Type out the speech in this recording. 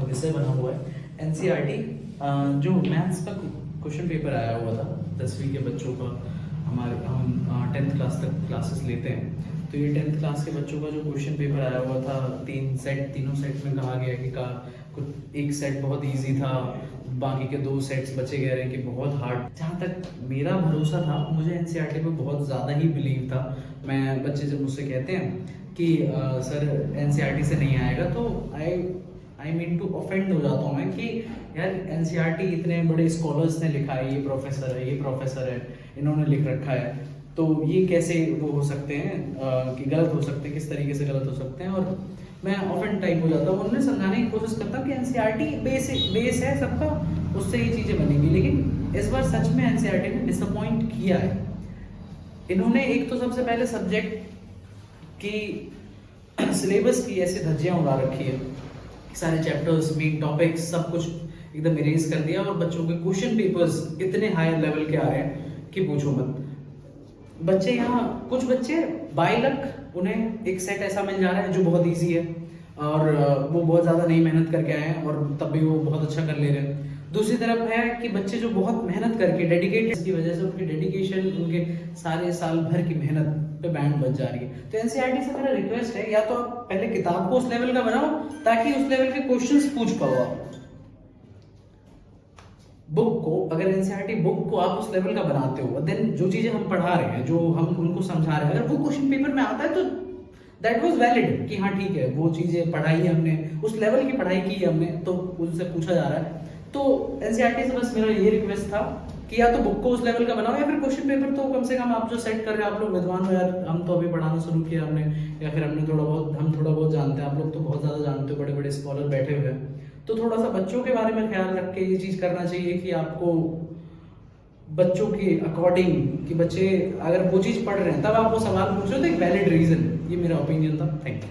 विषय बना हुआ है एनसीईआरटी। जो मैथ्स का क्वेश्चन पेपर आया हुआ था 10वीं के बच्चों का, हम 10th क्लास तक क्लासेस लेते हैं, तो ये 10th क्लास के बच्चों का जो क्वेश्चन पेपर आया हुआ था, तीनों सेट में कहा गया कि कुछ एक सेट बहुत इजी था, बाकी के 2 सेट्स बचे गए रहे कि बहुत हार्ड। जहाँ तक मेरा भरोसा था, मुझे एनसीईआरटी पे बहुत ज़्यादा ही बिलीव था। बच्चे जब मुझसे कहते हैं कि सर एनसीईआरटी से नहीं आएगा, तो आई मीन टू ऑफेंड हो जाता हूँ मैं कि यार एनसीईआरटी इतने बड़े स्कॉलर्स ने लिखा है, ये प्रोफेसर है, इन्होंने लिख रखा है, तो ये कैसे वो हो सकते हैं कि गलत हो सकते हैं, किस तरीके से गलत हो सकते हैं। और मैं ऑफेंड टाइप हो जाता हूँ, उन्हें समझाने की कोशिश करता हूँ कि एनसीईआरटी बेस है सबका, उससे ये चीज़ें बनेंगी। लेकिन इस बार सच में एनसीईआरटी ने डिसअपॉइंट किया है। इन्होंने एक तो सबसे पहले सब्जेक्ट की सिलेबस की ऐसे धज्जियाँ उड़ा रखी है, सारे चैप्टर्स, मेन टॉपिक्स, सब कुछ एकदम इरेज कर दिया, और बच्चों के क्वेश्चन पेपर्स इतने हाई लेवल के आ रहे हैं कि पूछो मत। बच्चे यहाँ कुछ बच्चे बाय लक उन्हें एक सेट ऐसा मिल जा रहा है जो बहुत इजी है, और वो बहुत ज़्यादा नहीं मेहनत करके आए हैं और तब भी वो बहुत अच्छा कर ले रहे हैं। दूसरी तरफ है कि बच्चे जो बहुत मेहनत करके डेडिकेटेड की वजह से उनके डेडिकेशन, उनके सारे साल भर की मेहनत पे बैंड बच जा रही है। तो एनसीईआरटी से मेरा रिक्वेस्ट है, या तो आप पहले किताब को उस लेवल का बनाओ ताकि उस लेवल के क्वेश्चंस पूछ पाओ आप। बुक को, अगर एनसीईआरटी बुक को आप उस लेवल का बनाते हो, देन जो चीजें हम पढ़ा रहे हैं, जो हम उनको समझा रहे हैं, अगर वो क्वेश्चन पेपर में आता है तो दैट वाज वैलिड कि हाँ ठीक है, वो चीजें पढ़ाई है हमने, उस लेवल की पढ़ाई की है हमने, तो उनसे पूछा जा रहा है। तो एनसीईआरटी से बस मेरा ये रिक्वेस्ट था कि या तो बुक को उस लेवल का बनाओ, या फिर क्वेश्चन पेपर तो कम से कम आप जो सेट कर रहे हैं, आप लोग विद्वान हो यार, हम तो अभी पढ़ाना शुरू किया हमने, या फिर हम थोड़ा बहुत जानते हैं, आप लोग तो बहुत ज़्यादा जानते हो, बड़े बड़े स्कॉलर बैठे हुए हैं, तो थोड़ा सा बच्चों के बारे में ख्याल रख के ये चीज़ करना चाहिए कि आपको बच्चों के अकॉर्डिंग, कि बच्चे अगर वो चीज़ पढ़ रहे हैं तब आप वो सवाल पूछ रहे हो, तो एक वैलिड रीज़न, ये मेरा ओपिनियन था। Thank you.